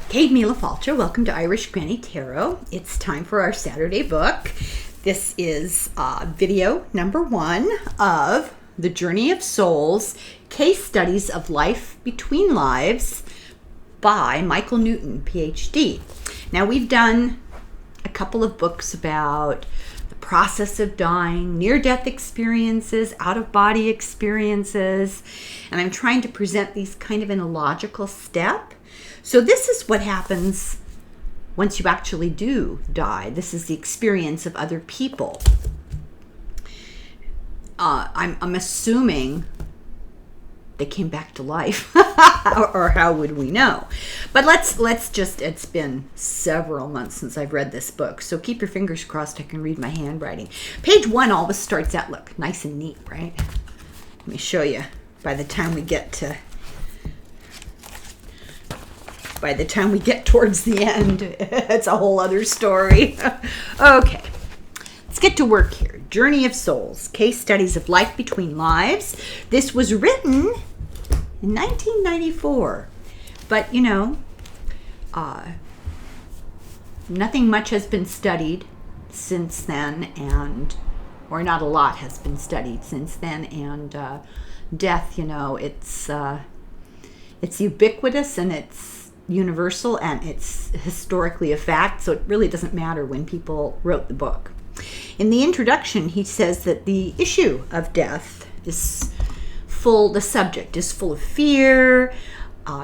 Kate Mila Falcha, welcome to Irish Granny Tarot. It's time for our Saturday book. This is video number 1 of The Journey of Souls, Case Studies of Life Between Lives by Michael Newton, PhD. Now, we've done a couple of books about the process of dying, near-death experiences, out-of-body experiences, and I'm trying to present these kind of in a logical step. So this is what happens once you actually do die. This is the experience of other people. I'm assuming they came back to life, or how would we know? But let's just, it's been several months since I've read this book, so keep your fingers crossed I can read my handwriting. Page 1 always starts out, look, nice and neat, right? Let me show you by the time we get towards the end. It's a whole other story. Okay, let's get to work here. Journey of Souls, Case Studies of Life Between Lives. This was written in 1994, but nothing much has been studied since then, or not a lot has been studied since then, and death, it's ubiquitous and it's universal and it's historically a fact, so it really doesn't matter when people wrote the book. In the introduction, he says that the issue of death is the subject is full of fear.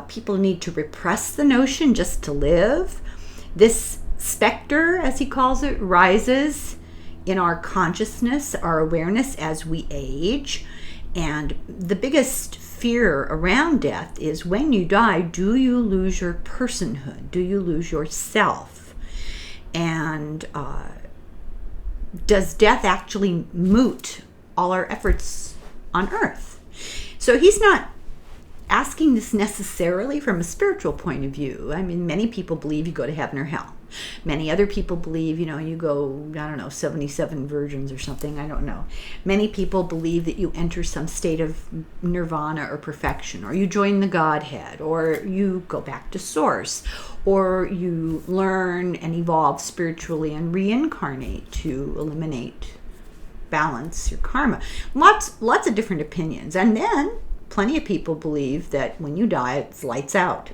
People need to repress the notion just to live. This specter, as he calls it, rises in our consciousness, our awareness as we age. And the biggest fear around death is when you die, do you lose your personhood? Do you lose yourself? And does death actually moot all our efforts on earth? So he's not asking this necessarily from a spiritual point of view. I mean, many people believe you go to heaven or hell. Many other people believe, you go, 77 virgins or something, I don't know. Many people believe that you enter some state of nirvana or perfection, or you join the Godhead, or you go back to source, or you learn and evolve spiritually and reincarnate to eliminate, balance your karma. Lots of different opinions. And then plenty of people believe that when you die, it's lights out.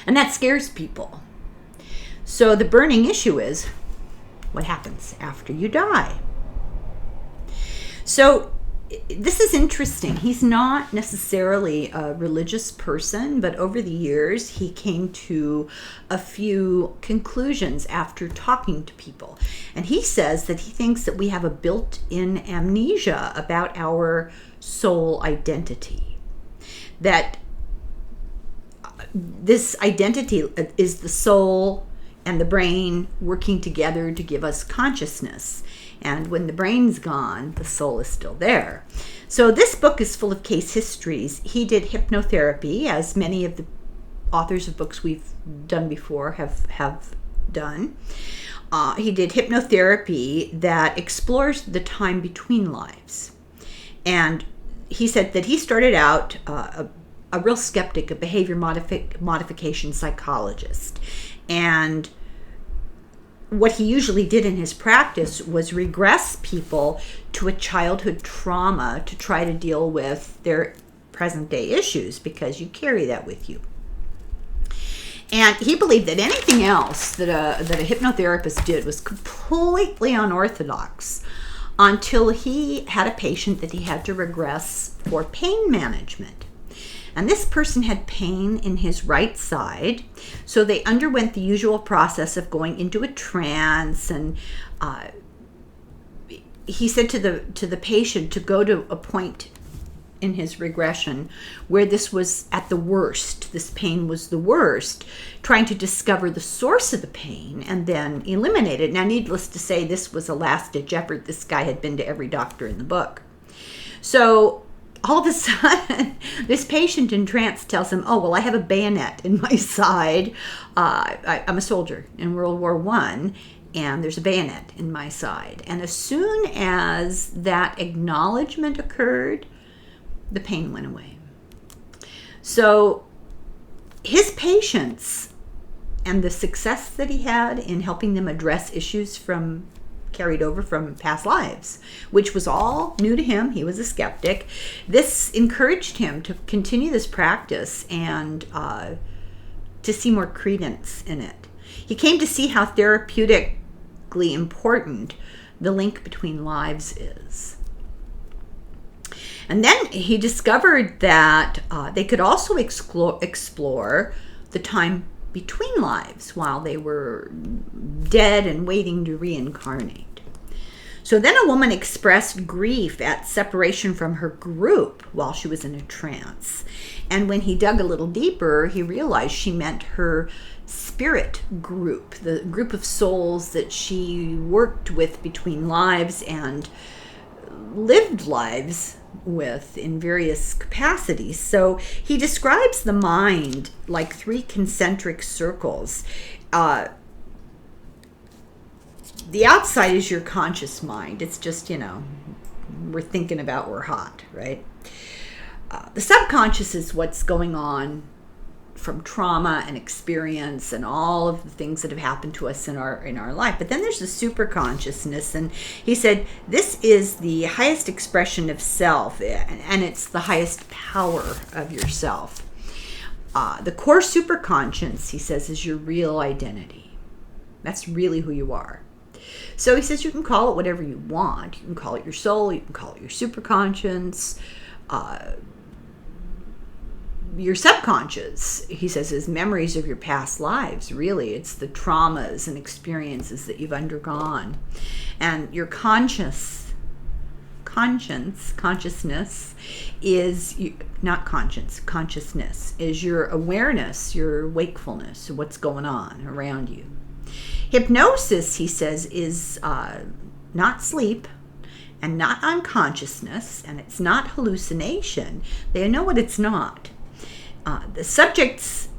And that scares people. So the burning issue is, what happens after you die? So this is interesting. He's not necessarily a religious person, but over the years, he came to a few conclusions after talking to people. And he says that he thinks that we have a built-in amnesia about our soul identity. That this identity is the soul and the brain working together to give us consciousness. And when the brain's gone, the soul is still there. So this book is full of case histories. He did hypnotherapy, as many of the authors of books we've done before have done. He did hypnotherapy that explores the time between lives. And he said that he started out a real skeptic, a behavior modification psychologist. And what he usually did in his practice was regress people to a childhood trauma to try to deal with their present day issues, because you carry that with you. And he believed that anything else that a hypnotherapist did was completely unorthodox, until he had a patient that he had to regress for pain management. And this person had pain in his right side, so they underwent the usual process of going into a trance. And he said to the patient to go to a point in his regression where this was at the worst, this pain was the worst, trying to discover the source of the pain and then eliminate it. Now, needless to say, this was a last-ditch effort. This guy had been to every doctor in the book. So all of a sudden, this patient in trance tells him, oh, well, I have a bayonet in my side. I'm a soldier in World War I, and there's a bayonet in my side. And as soon as that acknowledgement occurred, the pain went away. So his patience and the success that he had in helping them address issues carried over from past lives, which was all new to him. He was a skeptic. This encouraged him to continue this practice and to see more credence in it. He came to see how therapeutically important the link between lives is. And then he discovered that they could also explore the time between lives while they were dead and waiting to reincarnate. So then a woman expressed grief at separation from her group while she was in a trance. And when he dug a little deeper, he realized she meant her spirit group, the group of souls that she worked with between lives and lived lives with in various capacities. So he describes the mind like 3 concentric circles. The outside is your conscious mind. It's just, we're thinking about we're hot, right? The subconscious is what's going on from trauma and experience and all of the things that have happened to us in our life. But then there's the super consciousness, and he said this is the highest expression of self, and it's the highest power of yourself. The core superconscious, he says, is your real identity. That's really who you are. So he says you can call it whatever you want. You can call it your soul, you can call it your superconscious, your subconscious, he says, is memories of your past lives. Really, it's the traumas and experiences that you've undergone. And your consciousness is consciousness is your awareness, your wakefulness, what's going on around you. Hypnosis, he says, is not sleep and not unconsciousness, and it's not hallucination. They know what it's not. The subjects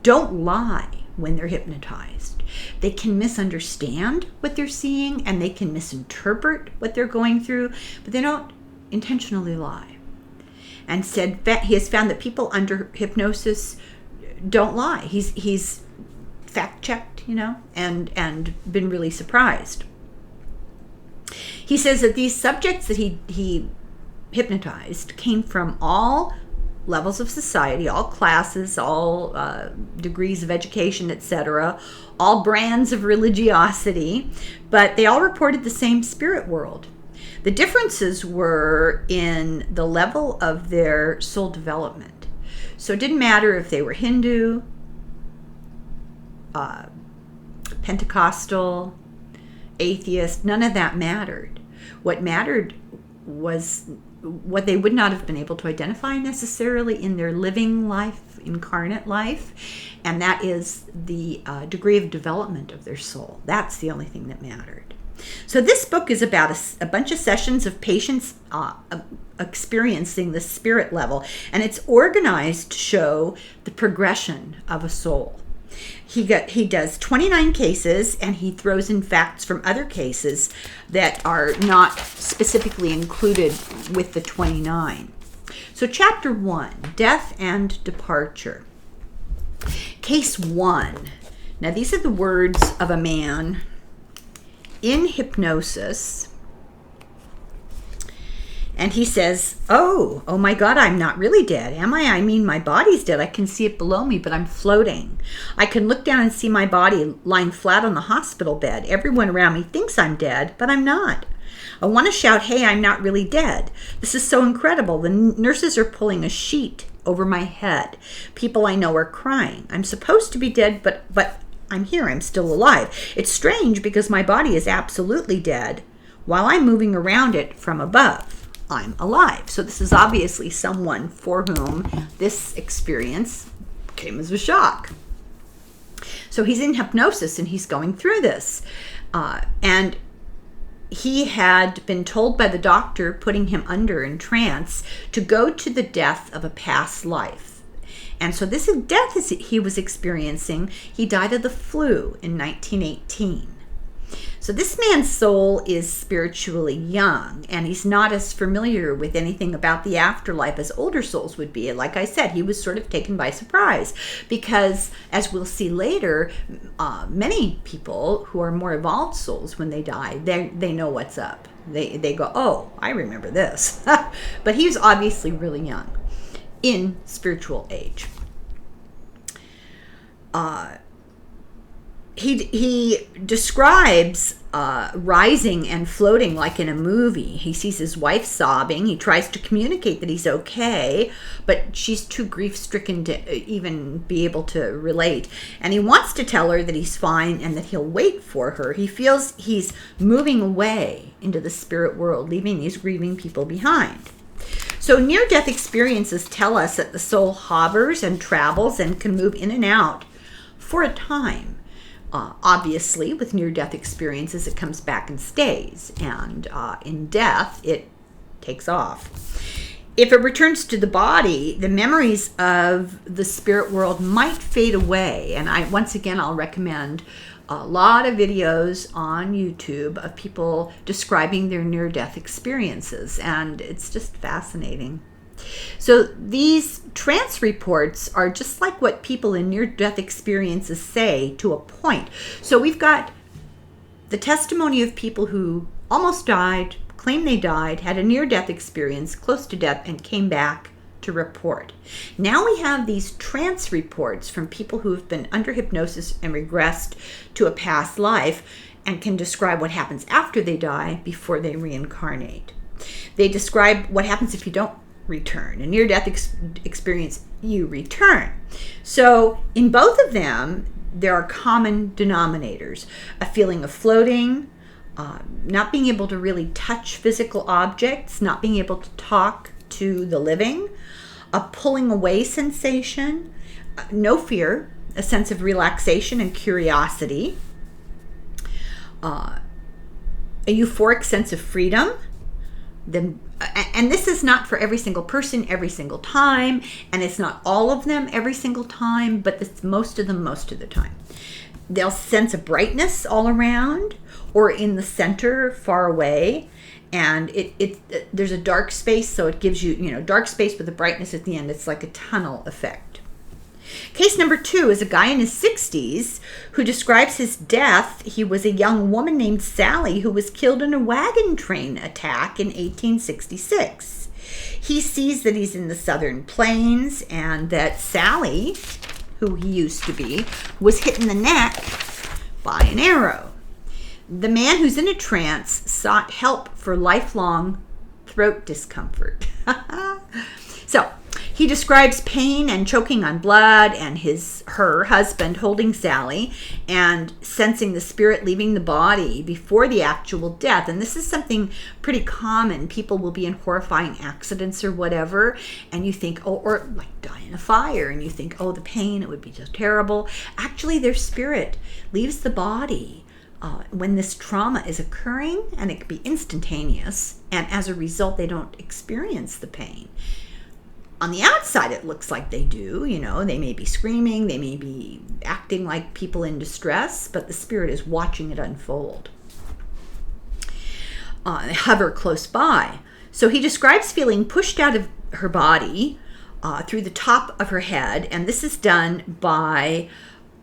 don't lie when they're hypnotized. They can misunderstand what they're seeing and they can misinterpret what they're going through, but they don't intentionally lie. And said he has found that people under hypnosis don't lie. He's fact-checked, and been really surprised. He says that these subjects that he hypnotized came from all levels of society, all classes, all degrees of education, etc., all brands of religiosity, but they all reported the same spirit world. The differences were in the level of their soul development. So it didn't matter if they were Hindu, Pentecostal, atheist, none of that mattered. What mattered was what they would not have been able to identify necessarily in their living life, incarnate life, and that is the degree of development of their soul. That's the only thing that mattered. So this book is about a bunch of sessions of patients experiencing the spirit level, and it's organized to show the progression of a soul. He does 29 cases, and he throws in facts from other cases that are not specifically included with the 29. So chapter 1, Death and Departure. Case 1. Now these are the words of a man in hypnosis. And he says, oh my God, I'm not really dead, am I? I mean, my body's dead. I can see it below me, but I'm floating. I can look down and see my body lying flat on the hospital bed. Everyone around me thinks I'm dead, but I'm not. I want to shout, hey, I'm not really dead. This is so incredible. The nurses are pulling a sheet over my head. People I know are crying. I'm supposed to be dead, but I'm here. I'm still alive. It's strange because my body is absolutely dead while I'm moving around it from above. I'm alive. So this is obviously someone for whom this experience came as a shock. So he's in hypnosis and he's going through this. And he had been told by the doctor putting him under in trance to go to the death of a past life. And so this death he was experiencing, he died of the flu in 1918. So this man's soul is spiritually young, and he's not as familiar with anything about the afterlife as older souls would be. And like I said, he was sort of taken by surprise because, as we'll see later, many people who are more evolved souls, when they die, they know what's up. They go, oh, I remember this. But he was obviously really young in spiritual age. He describes rising and floating like in a movie. He sees his wife sobbing. He tries to communicate that he's okay, but she's too grief-stricken to even be able to relate. And he wants to tell her that he's fine and that he'll wait for her. He feels he's moving away into the spirit world, leaving these grieving people behind. So near-death experiences tell us that the soul hovers and travels and can move in and out for a time. Obviously, with near-death experiences, it comes back and stays, and in death, it takes off. If it returns to the body, the memories of the spirit world might fade away, and I'll recommend a lot of videos on YouTube of people describing their near-death experiences, and it's just fascinating. So these trance reports are just like what people in near-death experiences say to a point. So we've got the testimony of people who almost died, claim they died, had a near-death experience, close to death, and came back to report. Now we have these trance reports from people who have been under hypnosis and regressed to a past life and can describe what happens after they die before they reincarnate. They describe what happens if you don't return. A near-death experience, you return. So in both of them, there are common denominators. A feeling of floating, not being able to really touch physical objects, not being able to talk to the living, a pulling away sensation, no fear, a sense of relaxation and curiosity, a euphoric sense of freedom. And this is not for every single person every single time, and it's not all of them every single time, but it's most of them most of the time. They'll sense a brightness all around or in the center far away, and there's a dark space, so it gives you, dark space with a brightness at the end. It's like a tunnel effect. Case number 2 is a guy in his 60s who describes his death. He was a young woman named Sally who was killed in a wagon train attack in 1866. He sees that he's in the southern plains and that Sally, who he used to be, was hit in the neck by an arrow. The man who's in a trance sought help for lifelong throat discomfort. So, he describes pain and choking on blood and her husband holding Sally and sensing the spirit leaving the body before the actual death. And this is something pretty common. People will be in horrifying accidents or whatever, and you think, or like die in a fire, and you think, the pain, it would be just terrible. Actually, their spirit leaves the body when this trauma is occurring, and it can be instantaneous, and as a result, they don't experience the pain. On the outside, it looks like they do. They may be screaming, they may be acting like people in distress, but the spirit is watching it unfold. They hover close by. So he describes feeling pushed out of her body through the top of her head, and this is done by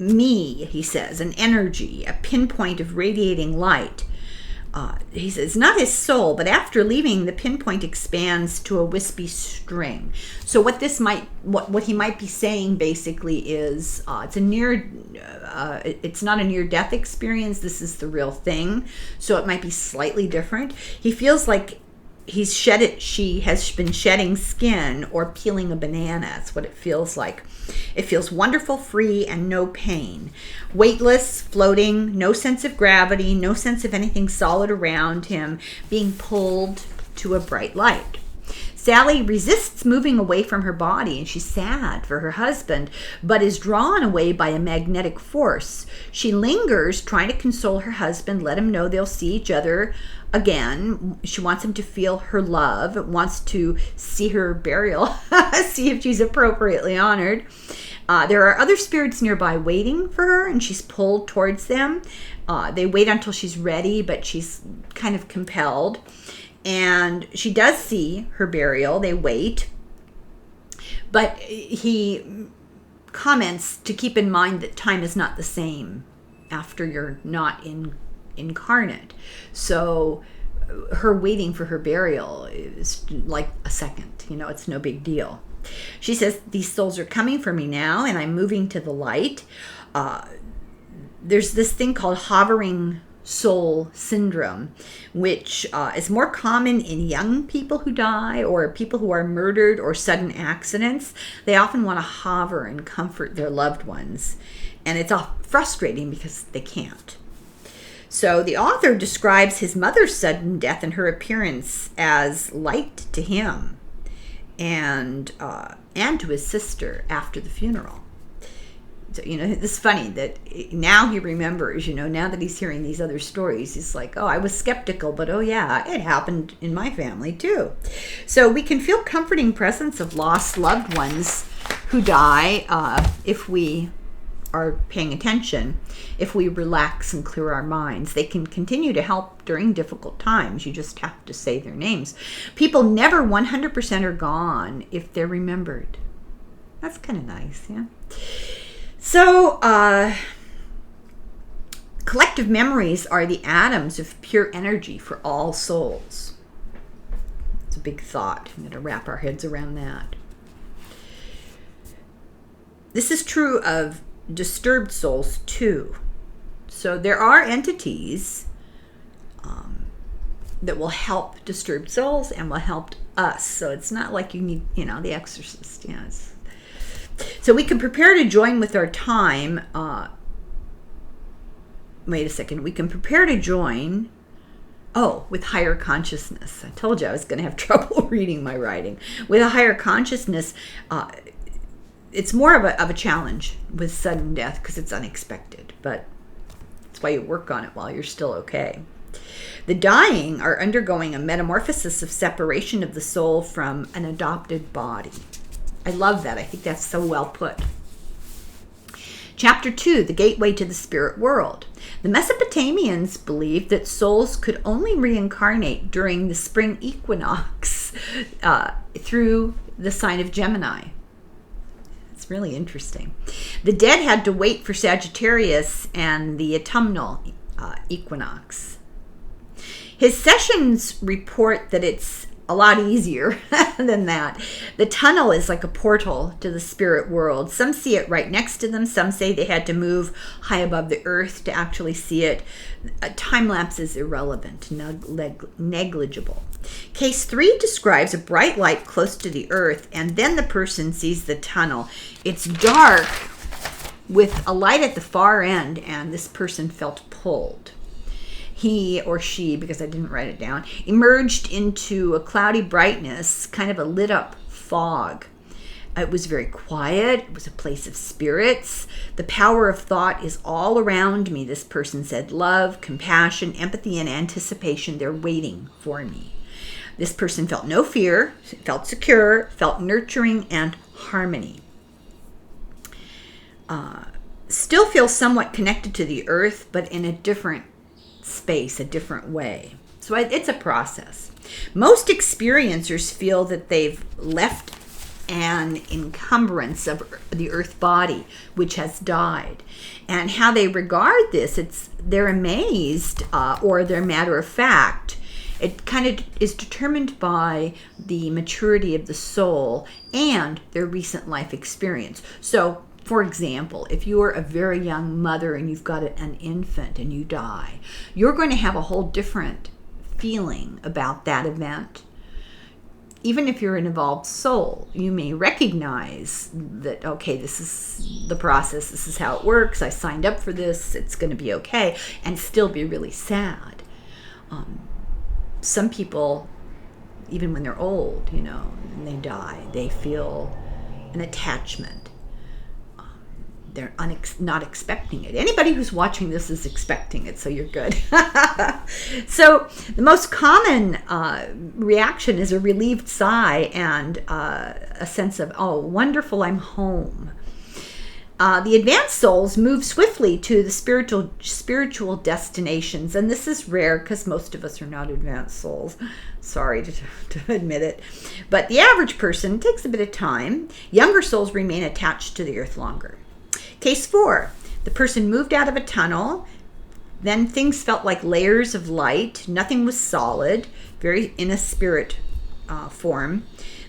me, he says, an energy, a pinpoint of radiating light. He says, not his soul, but after leaving, the pinpoint expands to a wispy string. So what he might be saying basically is, it's not a near-death experience. This is the real thing. So it might be slightly different. He feels like she has been shedding skin or peeling a banana. That's what it feels like. It feels wonderful, free, and no pain. Weightless, floating, no sense of gravity, no sense of anything solid around him, being pulled to a bright light. Sally resists moving away from her body, and she's sad for her husband, but is drawn away by a magnetic force. She lingers, trying to console her husband, let him know they'll see each other again. She wants him to feel her love, wants to see her burial, see if she's appropriately honored. There are other spirits nearby waiting for her, and she's pulled towards them. They wait until she's ready, but she's kind of compelled. And she does see her burial. They wait. But he comments to keep in mind that time is not the same after you're not incarnate. So her waiting for her burial is like a second. It's no big deal. She says, these souls are coming for me now, and I'm moving to the light. There's this thing called hovering soul syndrome, which is more common in young people who die or people who are murdered or sudden accidents. They often want to hover and comfort their loved ones, and it's frustrating because they can't. So the author describes his mother's sudden death and her appearance as light to him and to his sister after the funeral. So, it's funny that now he remembers, now that he's hearing these other stories, he's like, oh, I was skeptical, but oh yeah, it happened in my family too. So we can feel comforting presence of lost loved ones who die if we are paying attention, if we relax and clear our minds. They can continue to help during difficult times. You just have to say their names. People never 100% are gone if they're remembered. That's kind of nice, yeah? So, collective memories are the atoms of pure energy for all souls. It's a big thought. I'm going to wrap our heads around that. This is true of disturbed souls too. So there are entities that will help disturbed souls and will help us. So it's not like you need, the exorcist. Yes. So we can prepare to join with our time. Wait a second. We can prepare to join. With higher consciousness. I told you I was going to have trouble reading my writing. With a higher consciousness, it's more of a challenge with sudden death because it's unexpected, but that's why you work on it while you're still okay. The dying are undergoing a metamorphosis of separation of the soul from an adopted body. I love that. I think that's so well put. Chapter 2, the gateway to the spirit world. The Mesopotamians believed that souls could only reincarnate during the spring equinox through the sign of Gemini. It's really interesting. The dead had to wait for Sagittarius and the autumnal equinox. His sessions report that it's a lot easier than that. The tunnel is like a portal to the spirit world. Some see it right next to them. Some say they had to move high above the earth to actually see it. Time lapse is irrelevant, negligible. Case 3 describes a bright light close to the earth, and then the person sees the tunnel. It's dark with a light at the far end, and this person felt pulled. He or she, because I didn't write it down, emerged into a cloudy brightness, kind of a lit up fog. It was very quiet. It was a place of spirits. The power of thought is all around me, this person said. Love, compassion, empathy, and anticipation. They're waiting for me. This person felt no fear, felt secure, felt nurturing and harmony. Still feels somewhat connected to the earth, but in a different space, a different way. So it's a process. Most experiencers feel that they've left an encumbrance of the earth body, which has died. And how they regard this, they're amazed or they're matter of fact. It kind of is determined by the maturity of the soul and their recent life experience. So, for example, if you are a very young mother and you've got an infant and you die, you're going to have a whole different feeling about that event. Even if you're an involved soul, you may recognize that, okay, this is the process, this is how it works, I signed up for this, it's going to be okay, and still be really sad. Some people, even when they're old, and they die, they feel an attachment. They're not expecting it. Anybody who's watching this is expecting it, so you're good. So the most common reaction is a relieved sigh and a sense of, oh, wonderful, I'm home. The advanced souls move swiftly to the spiritual destinations, and this is rare because most of us are not advanced souls. Sorry to admit it. But the average person takes a bit of time. Younger souls remain attached to the earth longer. Case 4, the person moved out of a tunnel. Then things felt like layers of light. Nothing was solid, very in a spirit form.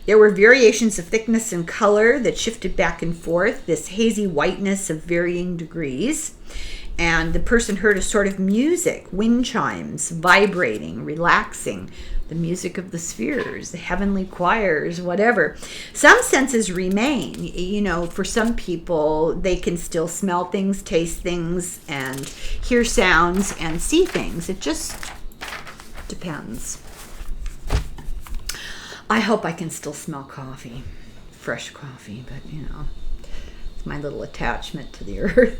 There were variations of thickness and color that shifted back and forth, this hazy whiteness of varying degrees. And the person heard a sort of music, wind chimes, vibrating, relaxing, the music of the spheres, the heavenly choirs, whatever. Some senses remain. You know, for some people, they can still smell things, taste things, and hear sounds and see things. It just depends. I hope I can still smell coffee, fresh coffee, but you know, it's my little attachment to the earth.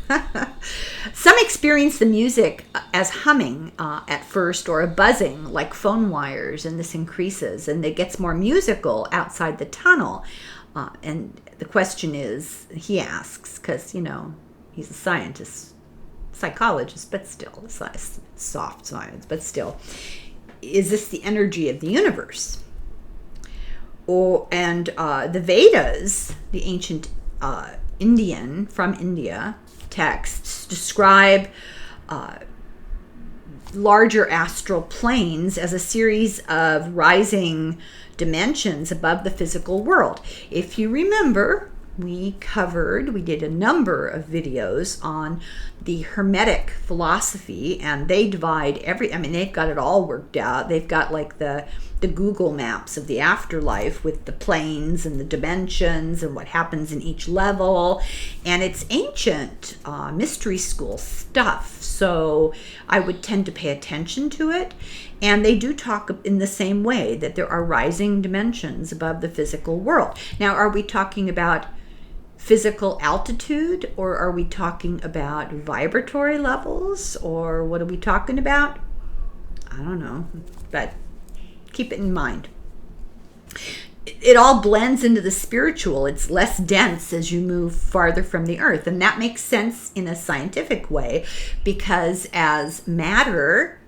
Some experience the music as humming at first, or a buzzing like phone wires, and this increases and it gets more musical outside the tunnel. And the question is, he asks, because you know, he's a scientist, psychologist, but still, it's soft science, but still, is this the energy of the universe? And the Vedas, the ancient Indian, from India, texts describe larger astral planes as a series of rising dimensions above the physical world. If you remember, we did a number of videos on the Hermetic philosophy, and they divide they've got it all worked out. They've got like the Google maps of the afterlife with the planes and the dimensions and what happens in each level. And it's ancient mystery school stuff, so I would tend to pay attention to it. And they do talk in the same way, that there are rising dimensions above the physical world. Now, are we talking about physical altitude, or are we talking about vibratory levels, or what are we talking about? I don't know, but keep it in mind. It all blends into the spiritual. It's less dense as you move farther from the earth, and that makes sense in a scientific way, because as matter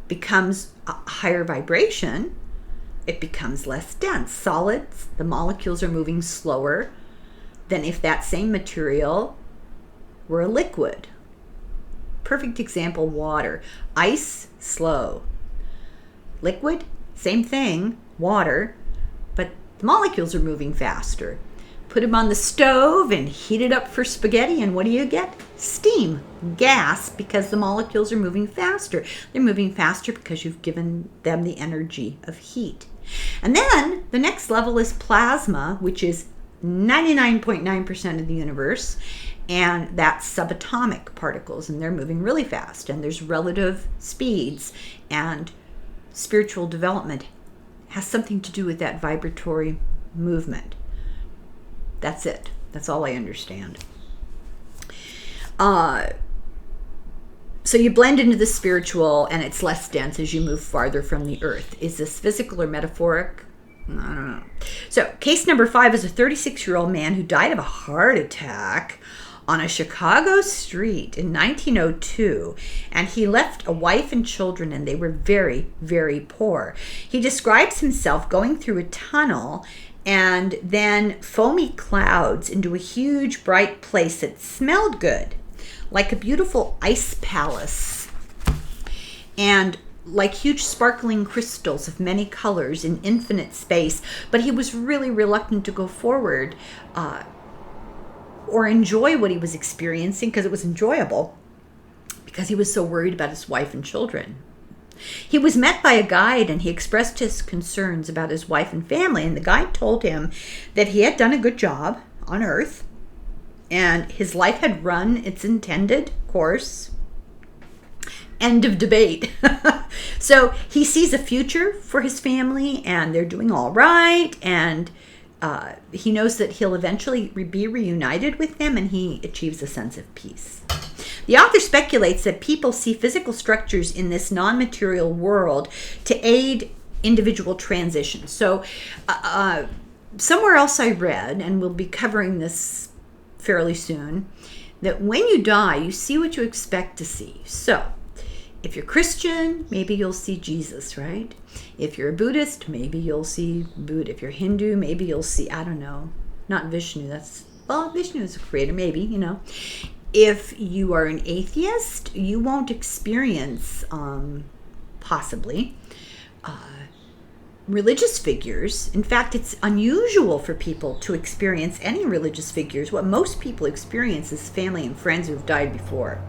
becomes a higher vibration, it becomes less dense. Solids, the molecules are moving slower than if that same material were a liquid. Perfect example, water. Ice, slow. Liquid, same thing, water, but the molecules are moving faster. Put them on the stove and heat it up for spaghetti, and what do you get? Steam, gas, because the molecules are moving faster. They're moving faster because you've given them the energy of heat. And then the next level is plasma, which is 99.9% of the universe, and that's subatomic particles, and they're moving really fast, and there's relative speeds, and spiritual development has something to do with that vibratory movement. That's it. That's all I understand. So you blend into the spiritual, and it's less dense as you move farther from the earth. Is this physical or metaphoric? I don't know. So case number 5 is a 36-year-old man who died of a heart attack on a Chicago street in 1902, and he left a wife and children, and they were very, very poor. He describes himself going through a tunnel and then foamy clouds into a huge bright place that smelled good, like a beautiful ice palace, and like huge sparkling crystals of many colors in infinite space. But he was really reluctant to go forward or enjoy what he was experiencing, because it was enjoyable, because he was so worried about his wife and children. He was met by a guide, and he expressed his concerns about his wife and family, and the guide told him that he had done a good job on Earth, and his life had run its intended course. End of debate. So he sees a future for his family, and they're doing all right, and he knows that he'll eventually be reunited with them, and he achieves a sense of peace. The author speculates that people see physical structures in this non-material world to aid individual transitions. So somewhere else I read, and we'll be covering this fairly soon, that when you die, you see what you expect to see. So, if you're Christian, maybe you'll see Jesus, right? If you're a Buddhist, maybe you'll see Buddha. If you're Hindu, maybe you'll see, I don't know, not Vishnu. Vishnu is a creator, maybe, If you are an atheist, you won't experience, possibly, religious figures. In fact, it's unusual for people to experience any religious figures. What most people experience is family and friends who've died before,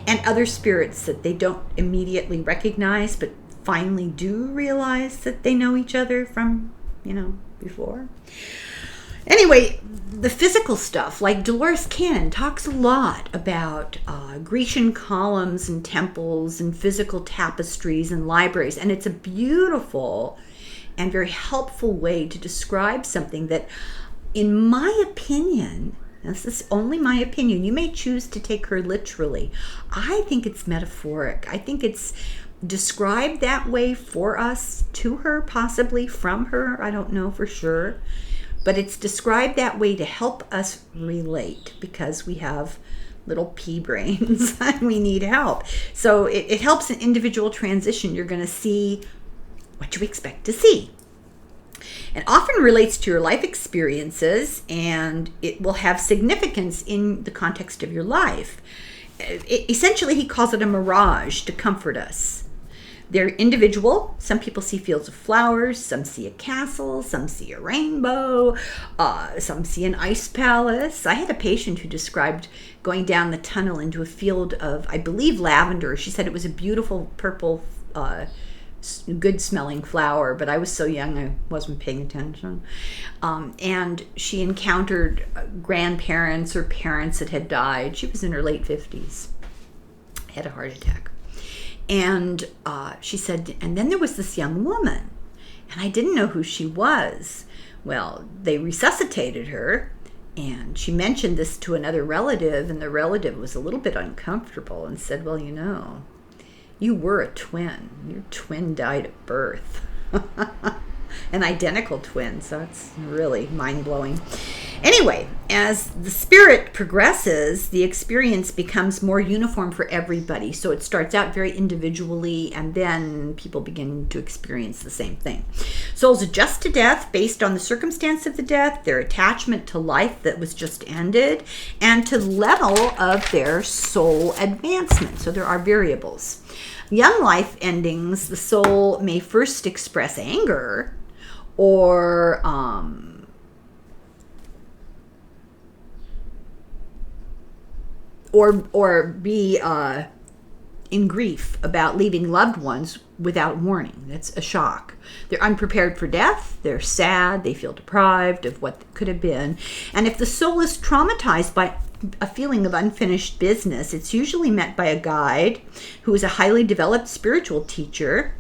and other spirits that they don't immediately recognize, but finally do realize that they know each other from, before. Anyway, the physical stuff, like Dolores Cannon talks a lot about Grecian columns and temples and physical tapestries and libraries, and it's a beautiful and very helpful way to describe something that, in my opinion, this is only my opinion, you may choose to take her literally. I think it's metaphoric. I think it's described that way for us, to her, possibly from her. I don't know for sure. But it's described that way to help us relate, because we have little pea brains and we need help. So it helps an individual transition. You're going to see what you expect to see. It often relates to your life experiences, and it will have significance in the context of your life. Essentially, he calls it a mirage to comfort us. They're individual. Some people see fields of flowers, some see a castle, some see a rainbow, some see an ice palace. I had a patient who described going down the tunnel into a field of, I believe, lavender. She said it was a beautiful purple, good-smelling flower, but I was so young I wasn't paying attention. And she encountered grandparents or parents that had died. She was in her late 50s, had a heart attack. And she said, and then there was this young woman, and I didn't know who she was. Well, they resuscitated her, and she mentioned this to another relative, and the relative was a little bit uncomfortable and said, well, you were a twin. Your twin died at birth. An identical twin, so it's really mind-blowing. Anyway, as the spirit progresses, the experience becomes more uniform for everybody. So it starts out very individually, and then people begin to experience the same thing. Souls adjust to death based on the circumstance of the death, their attachment to life that was just ended, and to the level of their soul advancement. So there are variables. Young life endings, the soul may first express anger or be in grief about leaving loved ones without warning. That's a shock. They're unprepared for death. They're sad. They feel deprived of what could have been. And if the soul is traumatized by a feeling of unfinished business, it's usually met by a guide who is a highly developed spiritual teacher.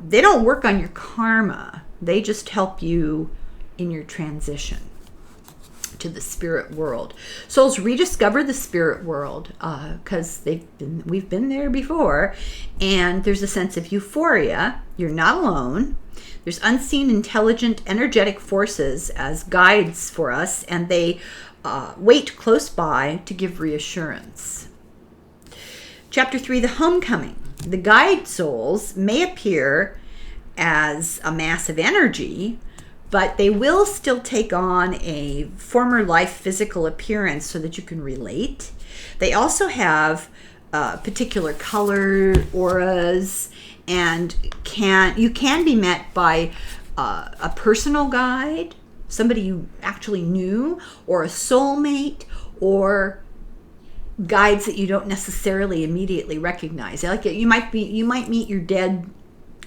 They don't work on your karma. They just help you in your transition to the spirit world. Souls rediscover the spirit world because we've been there before, and there's a sense of euphoria. You're not alone. There's unseen, intelligent, energetic forces as guides for us, and they wait close by to give reassurance. Chapter 3, the homecoming. The guide souls may appear as a mass of energy, but they will still take on a former life physical appearance so that you can relate. They also have particular color auras, and you can be met by a personal guide, somebody you actually knew, or a soulmate, or guides that you don't necessarily immediately recognize. Like you might meet your dead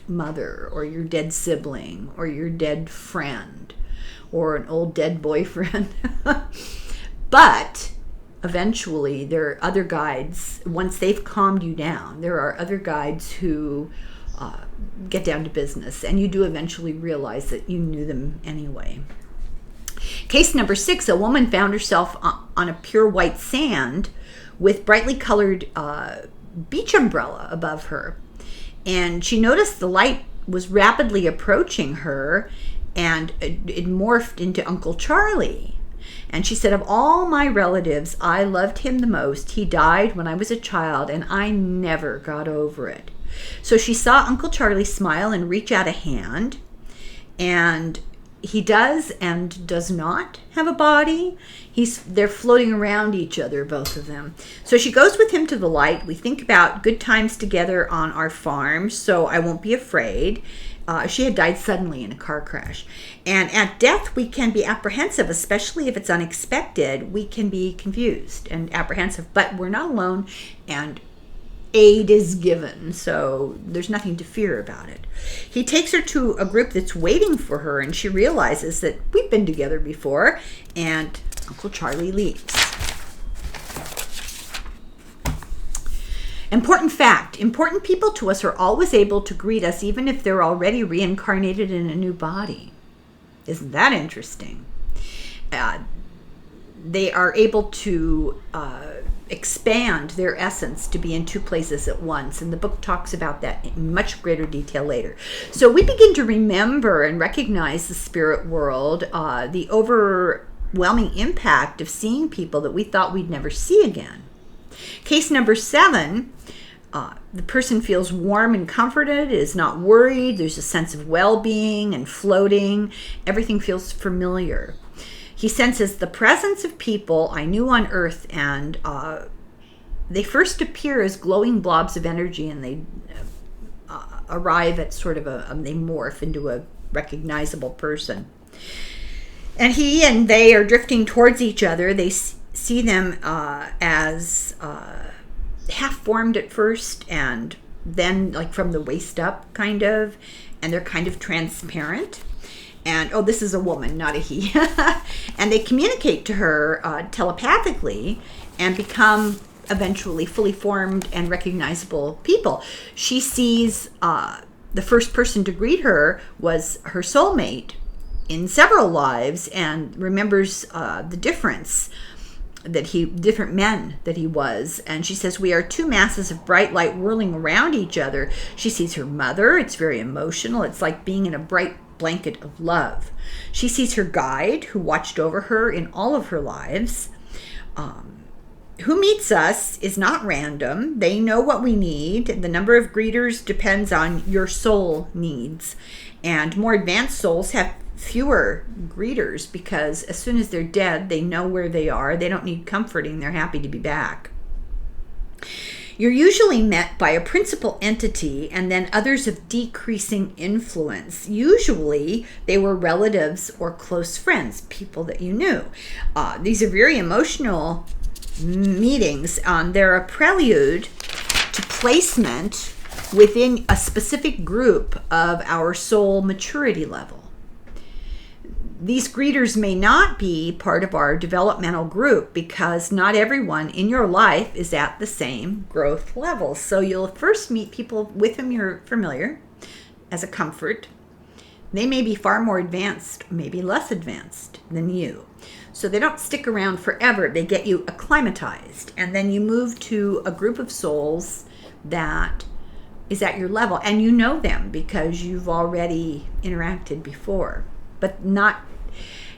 mother, or your dead sibling, or your dead friend, or an old dead boyfriend. But eventually there are other guides. Once they've calmed you down, there are other guides who get down to business, and you do eventually realize that you knew them anyway. Case number 6, a woman found herself on a pure white sand with brightly colored beach umbrella above her. And she noticed the light was rapidly approaching her, and it morphed into Uncle Charlie. And she said, of all my relatives, I loved him the most. He died when I was a child, and I never got over it. So she saw Uncle Charlie smile and reach out a hand, and he does and does not have a body. They're floating around each other, both of them. So she goes with him to the light. We think about good times together on our farm, so I won't be afraid. She had died suddenly in a car crash. And at death, we can be apprehensive, especially if it's unexpected. We can be confused and apprehensive, but we're not alone, and aid is given, so there's nothing to fear about it. He takes her to a group that's waiting for her, and she realizes that we've been together before, and Uncle Charlie leaves. Important fact, important people to us are always able to greet us even if they're already reincarnated in a new body. Isn't that interesting? They are able to expand their essence to be in two places at once, and the book talks about that in much greater detail later. So we begin to remember and recognize the spirit world, the overwhelming impact of seeing people that we thought we'd never see again. Case number 7, the person feels warm and comforted, is not worried, there's a sense of well-being and floating, everything feels familiar. He senses the presence of people I knew on Earth, and they first appear as glowing blobs of energy, and they arrive at sort of they morph into a recognizable person. And he and they are drifting towards each other. They see them as half-formed at first, and then like from the waist up, kind of, and they're kind of transparent. And, oh, this is a woman, not a he. And they communicate to her telepathically and become eventually fully formed and recognizable people. She sees the first person to greet her was her soulmate in several lives, and remembers the difference different men that he was. And she says, we are two masses of bright light whirling around each other. She sees her mother. It's very emotional. It's like being in a bright blanket of love. She sees her guide, who watched over her in all of her lives. Who meets us is not random. They know what we need. The number of greeters depends on your soul needs. And more advanced souls have fewer greeters, because as soon as they're dead, they know where they are. They don't need comforting. They're happy to be back. You're usually met by a principal entity and then others of decreasing influence. Usually they were relatives or close friends, people that you knew. These are very emotional meetings. They're a prelude to placement within a specific group of our soul maturity level. These greeters may not be part of our developmental group, because not everyone in your life is at the same growth level. So you'll first meet people with whom you're familiar as a comfort. They may be far more advanced, maybe less advanced than you. So they don't stick around forever. They get you acclimatized. And then you move to a group of souls that is at your level. And you know them because you've already interacted before. But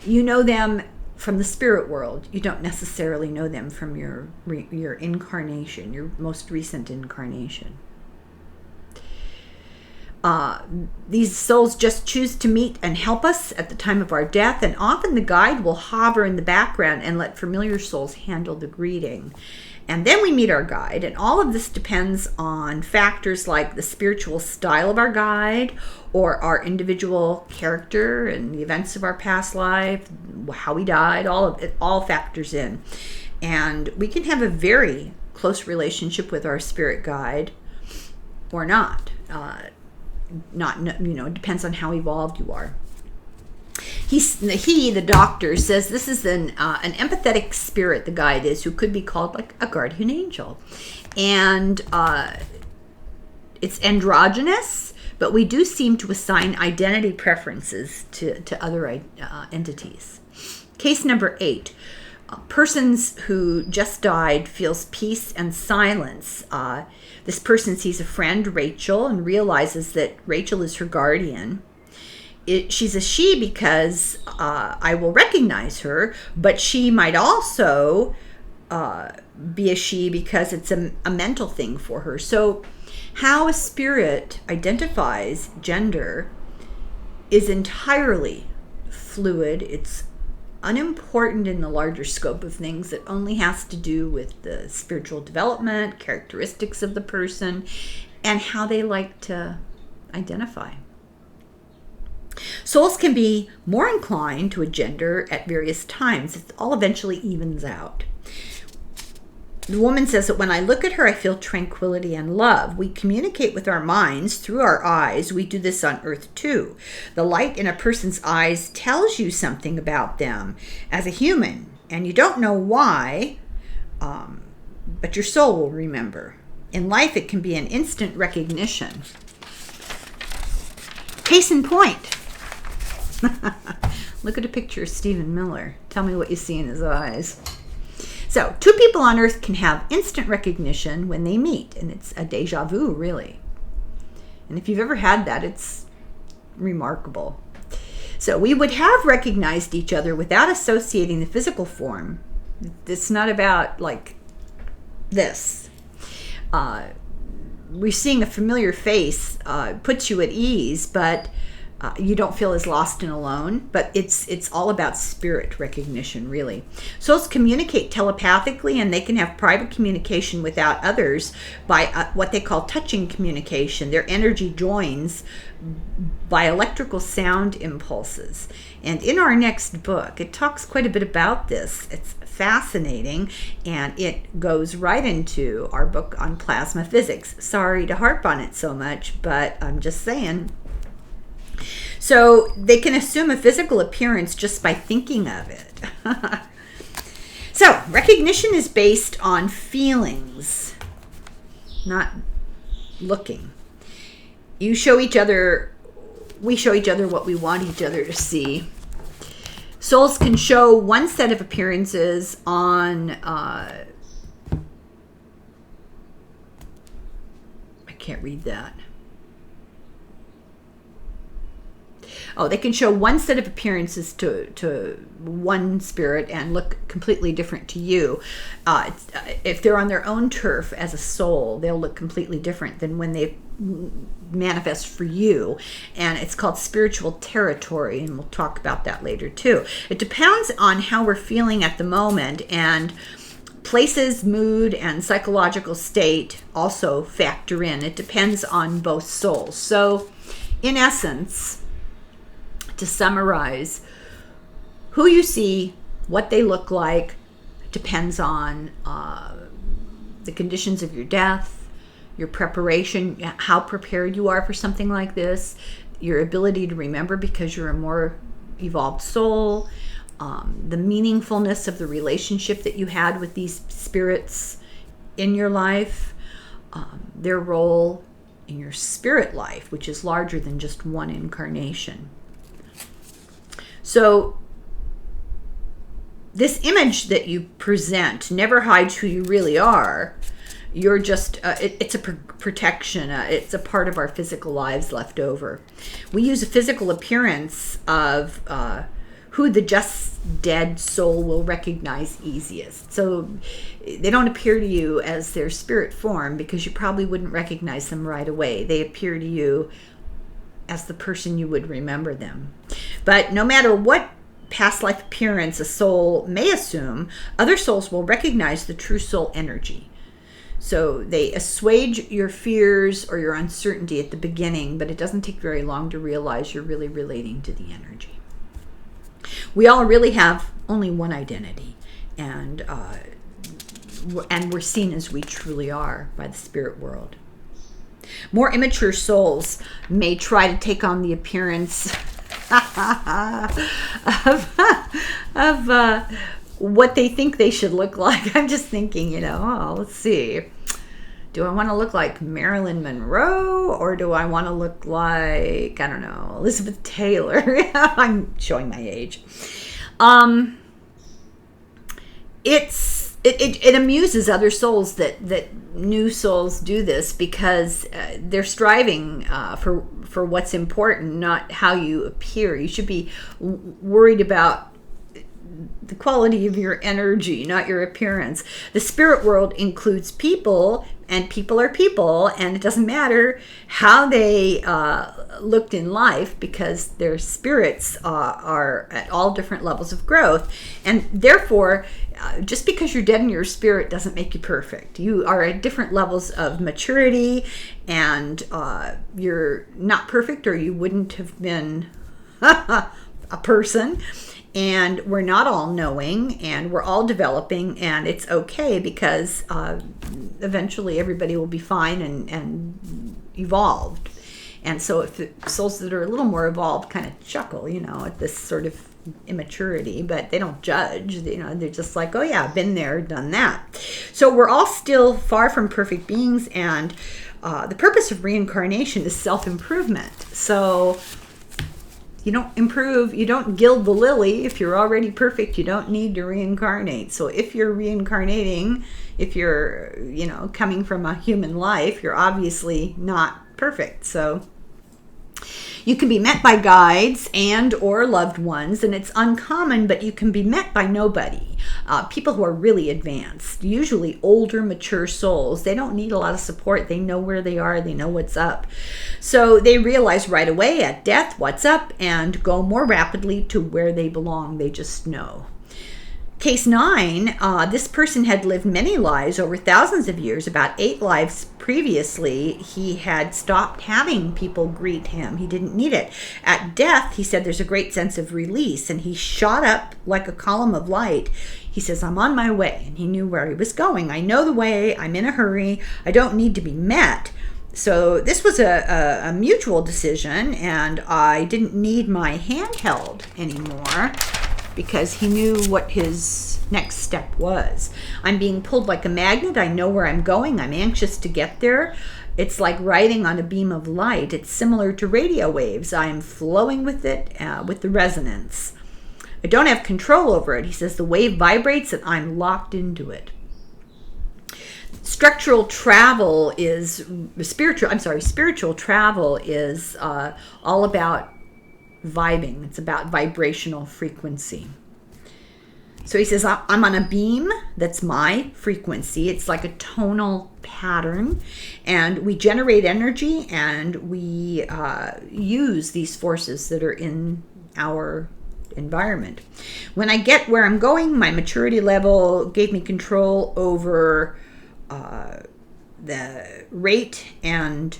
you know them from the spirit world. You don't necessarily know them from your incarnation, your most recent incarnation. These souls just choose to meet and help us at the time of our death, and often the guide will hover in the background and let familiar souls handle the greeting. And then we meet our guide, and all of this depends on factors like the spiritual style of our guide, or our individual character and the events of our past life, how we died. All of it all factors in. And we can have a very close relationship with our spirit guide or not. It depends on how evolved you are. The doctor, says this is an empathetic spirit, the guide is, who could be called like a guardian angel. And it's androgynous, but we do seem to assign identity preferences to other entities. Case number 8. Persons who just died feels peace and silence. This person sees a friend, Rachel, and realizes that Rachel is her guardian. she's a she because I will recognize her, but she might also be a she because it's a mental thing for her. So how a spirit identifies gender is entirely fluid. It's unimportant in the larger scope of things. It only has to do with the spiritual development, characteristics of the person, and how they like to identify. Souls can be more inclined to a gender at various times. It all eventually evens out. The woman says that when I look at her, I feel tranquility and love. We communicate with our minds through our eyes. We do this on earth too. The light in a person's eyes tells you something about them as a human, and you don't know why, but your soul will remember. In life, it can be an instant recognition. Case in point. Look at a picture of Stephen Miller. Tell me what you see in his eyes. So, two people on Earth can have instant recognition when they meet, and it's a deja vu, really. And if you've ever had that, it's remarkable. So, we would have recognized each other without associating the physical form. It's not about, like, this. We're seeing a familiar face puts you at ease, but you don't feel as lost and alone, but it's all about spirit recognition, really. Souls communicate telepathically, and they can have private communication without others by what they call touching communication. Their energy joins by electrical sound impulses. And in our next book, it talks quite a bit about this. It's fascinating, and it goes right into our book on plasma physics. Sorry to harp on it so much, but I'm just saying. So they can assume a physical appearance just by thinking of it. So recognition is based on feelings, not looking. We show each other what we want each other to see. Souls can show one set of appearances on I can't read that. Oh, they can show one set of appearances to one spirit and look completely different to you. If they're on their own turf as a soul, they'll look completely different than when they manifest for you. And it's called spiritual territory, and we'll talk about that later too. It depends on how we're feeling at the moment, and places, mood, and psychological state also factor in. It depends on both souls. So, in essence, to summarize, who you see, what they look like, depends on the conditions of your death, your preparation, how prepared you are for something like this, your ability to remember because you're a more evolved soul, the meaningfulness of the relationship that you had with these spirits in your life, their role in your spirit life, which is larger than just one incarnation. So this image that you present never hides who you really are. You're just, it's a protection. It's a part of our physical lives left over. We use a physical appearance of who the just dead soul will recognize easiest. So they don't appear to you as their spirit form because you probably wouldn't recognize them right away. They appear to you as the person you would remember them. But no matter what past life appearance a soul may assume, other souls will recognize the true soul energy. So they assuage your fears or your uncertainty at the beginning, but it doesn't take very long to realize you're really relating to the energy. We all really have only one identity, and we're seen as we truly are by the spirit world. More immature souls may try to take on the appearance of what they think they should look like. I'm just thinking, let's see. Do I want to look like Marilyn Monroe, or do I want to look like, I don't know, Elizabeth Taylor? I'm showing my age. It's it amuses other souls that new souls do this, because they're striving for what's important, not how you appear. You should be worried about the quality of your energy, not your appearance. The spirit world includes people, and people are people, and it doesn't matter how they looked in life, because their spirits are at all different levels of growth. And therefore, just because you're dead in your spirit doesn't make you perfect. You are at different levels of maturity, and you're not perfect, or you wouldn't have been a person. And we're not all knowing, and we're all developing, and it's okay, because eventually everybody will be fine and evolved. And so if the souls that are a little more evolved kind of chuckle, at this sort of immaturity, but they don't judge. They're just like, oh yeah, been there, done that. So we're all still far from perfect beings, and the purpose of reincarnation is self-improvement. So you don't improve, you don't gild the lily. If you're already perfect, you don't need to reincarnate. So if you're reincarnating, if you're, coming from a human life, you're obviously not perfect. So you can be met by guides and or loved ones, and it's uncommon, but you can be met by nobody. People who are really advanced, usually older, mature souls. They don't need a lot of support. They know where they are. They know what's up. So they realize right away at death what's up and go more rapidly to where they belong. They just know. Case 9, this person had lived many lives over thousands of years. About 8 lives previously, he had stopped having people greet him. He didn't need it. At death, he said there's a great sense of release, and he shot up like a column of light. He says, I'm on my way, and he knew where he was going. I know the way. I'm in a hurry. I don't need to be met. So this was a mutual decision, and I didn't need my hand held anymore, because he knew what his next step was. I'm being pulled like a magnet. I know where I'm going. I'm anxious to get there. It's like riding on a beam of light. It's similar to radio waves. I'm flowing with it, with the resonance. I don't have control over it. He says the wave vibrates and I'm locked into it. Spiritual travel is all about vibing. It's about vibrational frequency. So he says, I'm on a beam that's my frequency. It's like a tonal pattern, and we generate energy, and we use these forces that are in our environment. When I get where I'm going, my maturity level gave me control over the rate and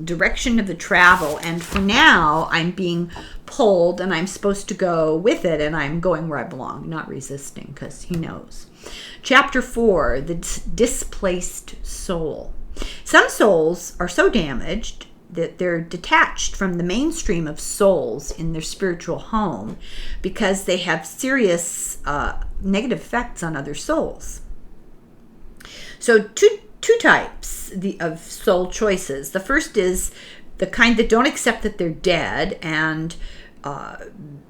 direction of the travel, and for now I'm being pulled, and I'm supposed to go with it, and I'm going where I belong, not resisting, because he knows. Chapter 4, the displaced soul. Some souls are so damaged that they're detached from the mainstream of souls in their spiritual home, because they have serious negative effects on other souls. So two types of soul choices. The first is the kind that don't accept that they're dead, and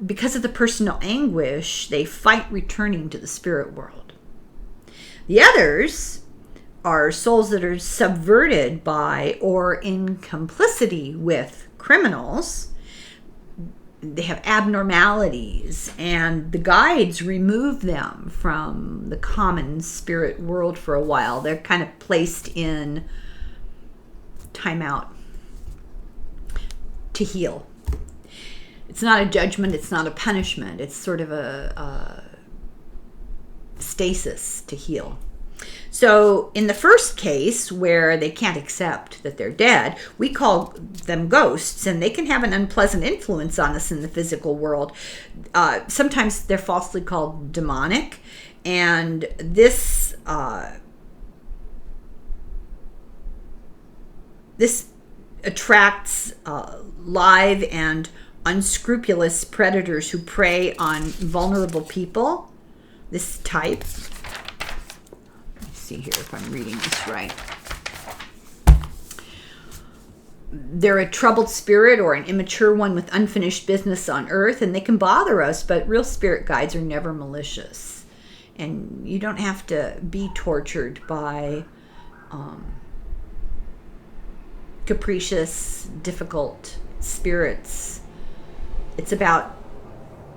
because of the personal anguish, they fight returning to the spirit world. The others are souls that are subverted by or in complicity with criminals. They have abnormalities, and the guides remove them from the common spirit world for a while. They're kind of placed in timeout to heal. It's not a judgment, it's not a punishment, it's sort of a stasis to heal. So in the first case, where they can't accept that they're dead, we call them ghosts, and they can have an unpleasant influence on us in the physical world. Sometimes they're falsely called demonic, and this attracts live and unscrupulous predators who prey on vulnerable people. This type. See here if I'm reading this right. They're a troubled spirit or an immature one with unfinished business on earth, and they can bother us, but real spirit guides are never malicious. And you don't have to be tortured by capricious, difficult spirits. It's about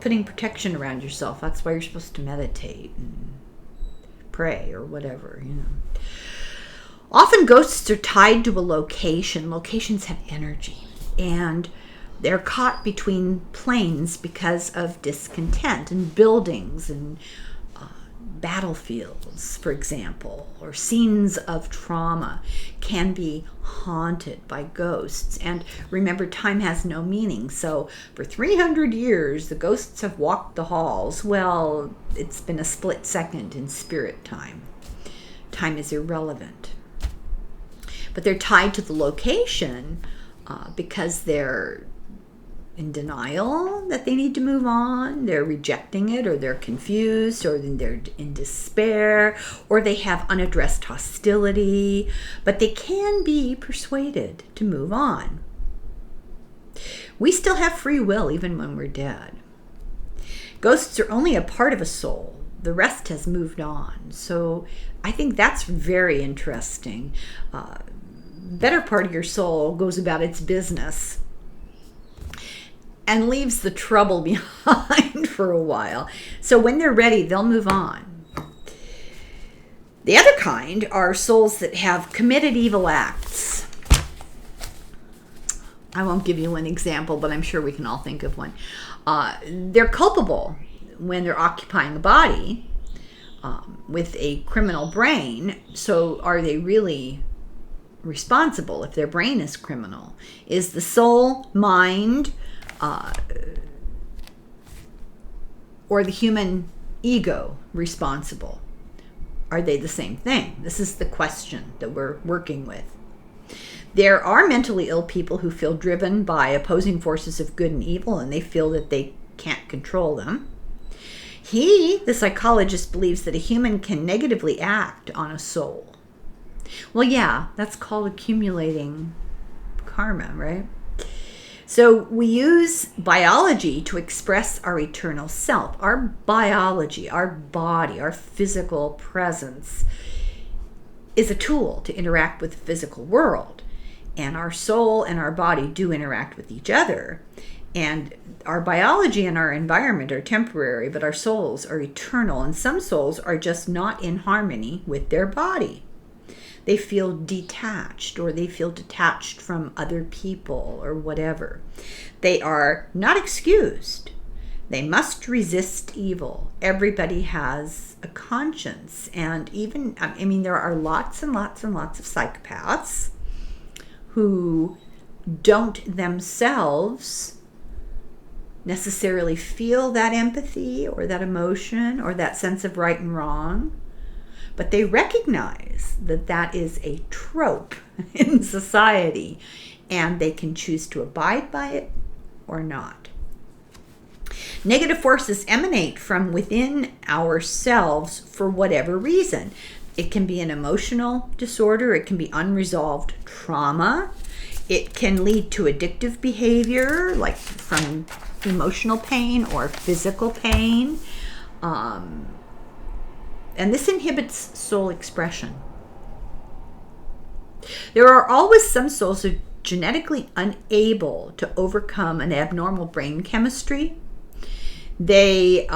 putting protection around yourself. That's why you're supposed to meditate and pray or whatever, Often ghosts are tied to a location. Locations have energy, and they're caught between planes because of discontent, and buildings and battlefields, for example, or scenes of trauma can be haunted by ghosts. And remember, time has no meaning. So for 300 years, the ghosts have walked the halls. Well, it's been a split second in spirit time. Time is irrelevant. But they're tied to the location because they're in denial that they need to move on, they're rejecting it, or they're confused, or they're in despair, or they have unaddressed hostility, but they can be persuaded to move on. We still have free will even when we're dead. Ghosts are only a part of a soul. The rest has moved on. So I think that's very interesting. Better part of your soul goes about its business and leaves the trouble behind for a while. So when they're ready, they'll move on. The other kind are souls that have committed evil acts. I won't give you an example, but I'm sure we can all think of one. They're culpable when they're occupying a body with a criminal brain. So are they really responsible if their brain is criminal? Is the soul, mind, or the human ego responsible? Are they the same thing? This is the question that we're working with. There are mentally ill people who feel driven by opposing forces of good and evil, and they feel that they can't control them. The psychologist, believes that a human can negatively act on a soul. Well, yeah, that's called accumulating karma, right? So we use biology to express our eternal self. Our biology, our body, our physical presence is a tool to interact with the physical world. And our soul and our body do interact with each other. And our biology and our environment are temporary, but our souls are eternal. And some souls are just not in harmony with their body. They feel detached, or they feel detached from other people or whatever. They are not excused. They must resist evil. Everybody has a conscience. And even, there are lots and lots and lots of psychopaths who don't themselves necessarily feel that empathy or that emotion or that sense of right and wrong. But they recognize that that is a trope in society, and they can choose to abide by it or not. Negative forces emanate from within ourselves for whatever reason. It can be an emotional disorder. It can be unresolved trauma. It can lead to addictive behavior, like from emotional pain or physical pain. And this inhibits soul expression. There are always some souls who are genetically unable to overcome an abnormal brain chemistry. They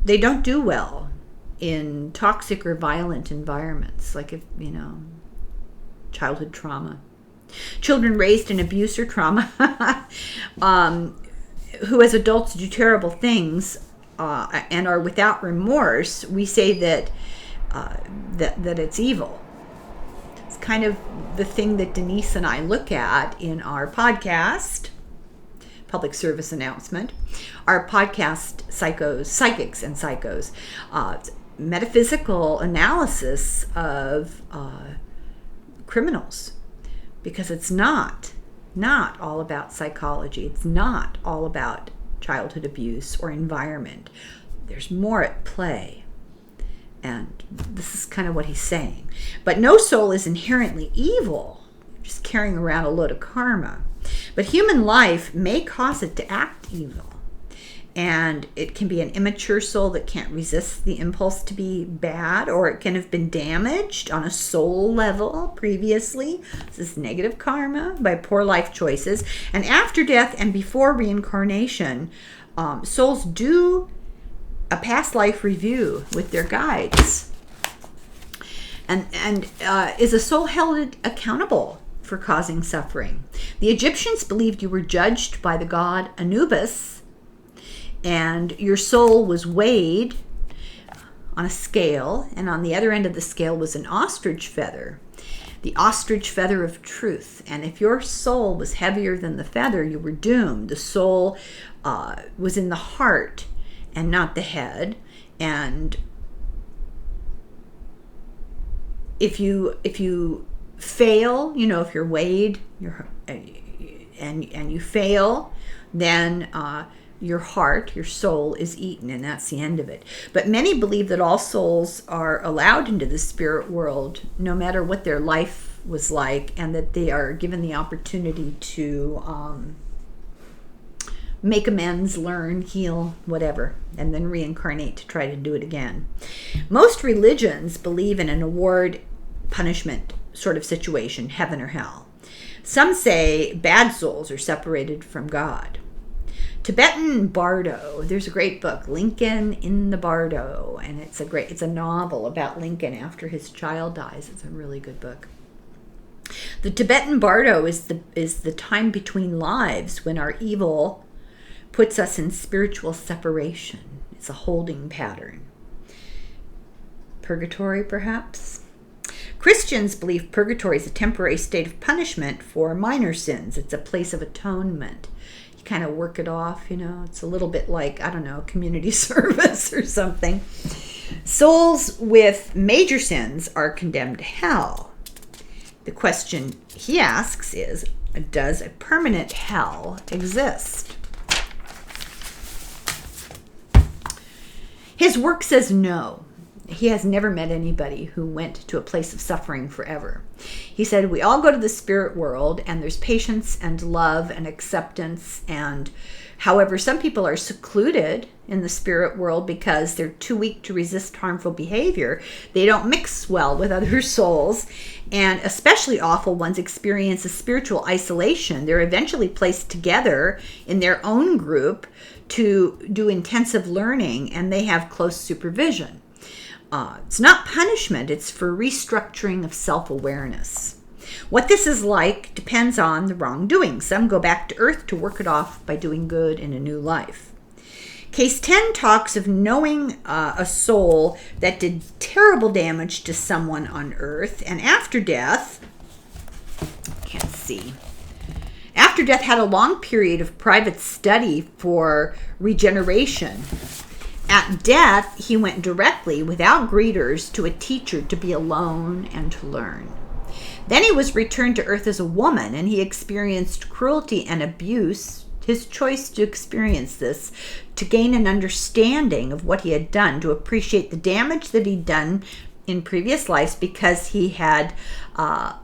don't do well in toxic or violent environments, like childhood trauma. Children raised in abuse or trauma who as adults do terrible things and are without remorse, we say that it's evil. It's kind of the thing that Denise and I look at in our podcast, public service announcement, our podcast, Psychics and Psychos, metaphysical analysis of criminals, because it's not all about psychology. It's not all about childhood abuse or environment. There's more at play. And this is kind of what he's saying. But no soul is inherently evil, just carrying around a load of karma. But human life may cause it to act evil. And it can be an immature soul that can't resist the impulse to be bad, or it can have been damaged on a soul level previously. This is negative karma by poor life choices. And after death and before reincarnation, souls do a past life review with their guides. And is a soul held accountable for causing suffering? The Egyptians believed you were judged by the god Anubis, and your soul was weighed on a scale, and on the other end of the scale was an ostrich feather, the ostrich feather of truth. And if your soul was heavier than the feather, you were doomed. The soul was in the heart and not the head. And if you fail, if you're weighed, and you fail, then your heart, your soul is eaten, and that's the end of it. But many believe that all souls are allowed into the spirit world, no matter what their life was like, and that they are given the opportunity to make amends, learn, heal, whatever, and then reincarnate to try to do it again. Most religions believe in an award punishment sort of situation, heaven or hell. Some say bad souls are separated from God. Tibetan Bardo, there's a great book, Lincoln in the Bardo, and it's a novel about Lincoln after his child dies. It's a really good book. The Tibetan Bardo is the time between lives when our evil puts us in spiritual separation. It's a holding pattern. Purgatory, perhaps? Christians believe purgatory is a temporary state of punishment for minor sins. It's a place of atonement. You kind of work it off, It's a little bit like, community service or something. Souls with major sins are condemned to hell. The question he asks is, does a permanent hell exist? His work says no. He has never met anybody who went to a place of suffering forever. He said, we all go to the spirit world, and there's patience and love and acceptance. And however, some people are secluded in the spirit world because they're too weak to resist harmful behavior. They don't mix well with other souls. And especially awful ones experience a spiritual isolation. They're eventually placed together in their own group to do intensive learning, and they have close supervision. It's not punishment, it's for restructuring of self-awareness. What this is like depends on the wrongdoing. Some go back to earth to work it off by doing good in a new life. Case 10 talks of knowing a soul that did terrible damage to someone on earth, and after death, after death had a long period of private study for regeneration. At death, he went directly, without greeters, to a teacher to be alone and to learn. Then he was returned to earth as a woman, and he experienced cruelty and abuse. His choice to experience this, to gain an understanding of what he had done, to appreciate the damage that he'd done in previous lives because he had a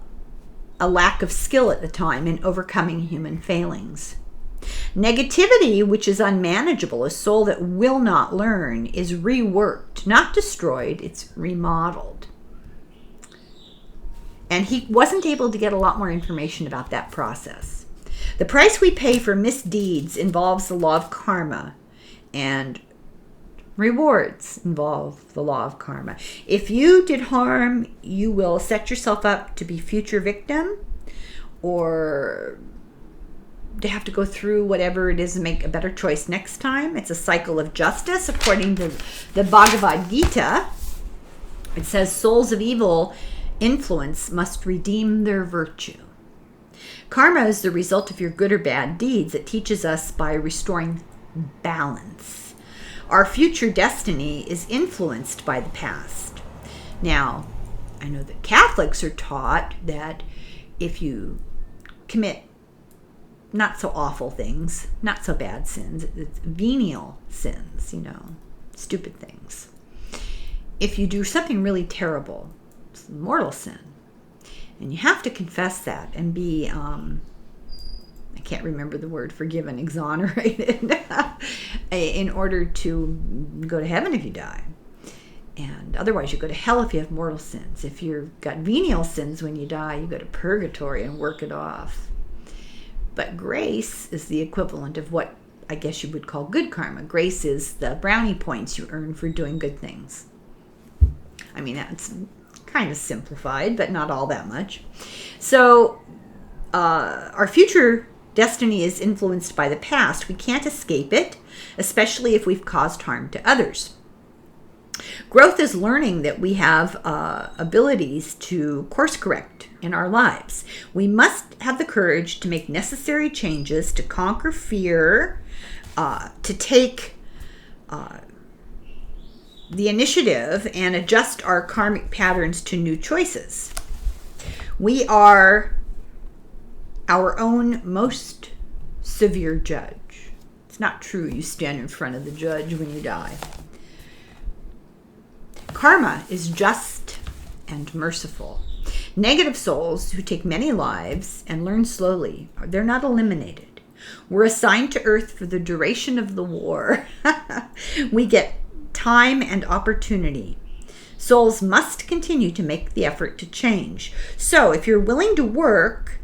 lack of skill at the time in overcoming human failings. Negativity, which is unmanageable, a soul that will not learn, is reworked, not destroyed, it's remodeled. And he wasn't able to get a lot more information about that process. The price we pay for misdeeds involves the law of karma, and rewards involve the law of karma. If you did harm, you will set yourself up to be future victim, or to have to go through whatever it is and make a better choice next time. It's a cycle of justice. According to the Bhagavad Gita, it says souls of evil influence must redeem their virtue. Karma is the result of your good or bad deeds. It teaches us by restoring balance. Our future destiny is influenced by the past. Now, I know that Catholics are taught that if you commit not so awful things, not so bad sins, it's venial sins, stupid things. If you do something really terrible, it's mortal sin. And you have to confess that and be, I can't remember the word, forgiven, exonerated. in order to go to heaven if you die. And otherwise you go to hell if you have mortal sins. If you've got venial sins when you die, you go to purgatory and work it off. But grace is the equivalent of what I guess you would call good karma. Grace is the brownie points you earn for doing good things. I mean, that's kind of simplified, but not all that much. So our future destiny is influenced by the past. We can't escape it, especially if we've caused harm to others. Growth is learning that we have abilities to course correct in our lives. We must have the courage to make necessary changes, to conquer fear, to take the initiative and adjust our karmic patterns to new choices. We are our own most severe judge. It's not true you stand in front of the judge when you die. Karma is just and merciful. Negative souls who take many lives and learn slowly, they're not eliminated. We're assigned to Earth for the duration of the war. We get time and opportunity. Souls must continue to make the effort to change. So if you're willing to work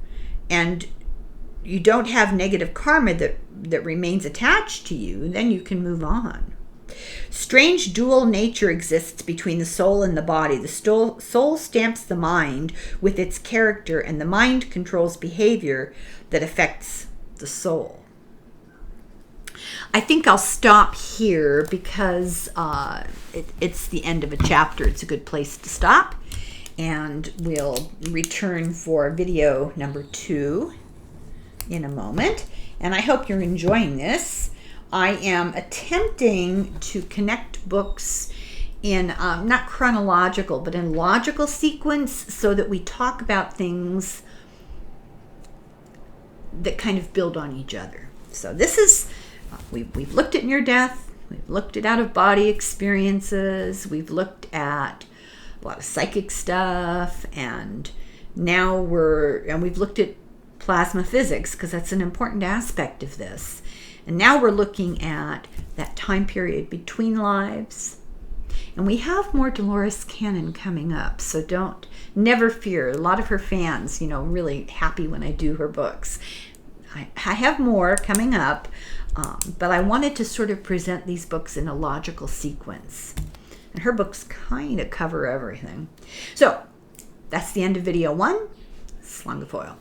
and you don't have negative karma that remains attached to you, then you can move on. Strange dual nature exists between the soul and the body. The soul stamps the mind with its character, and the mind controls behavior that affects the soul. I think I'll stop here because it's the end of a chapter. It's a good place to stop. And we'll return for video number 2 in a moment. And I hope you're enjoying this. I am attempting to connect books in not chronological, but in logical sequence so that we talk about things that kind of build on each other. So this is, we've looked at near-death, we've looked at out-of-body experiences, we've looked at a lot of psychic stuff, and now we've looked at plasma physics because that's an important aspect of this. And now we're looking at that time period between lives. And we have more Dolores Cannon coming up, so never fear. A lot of her fans, really happy when I do her books. I have more coming up, but I wanted to sort of present these books in a logical sequence. And her books kind of cover everything. So that's the end of video 1. Slung the foil.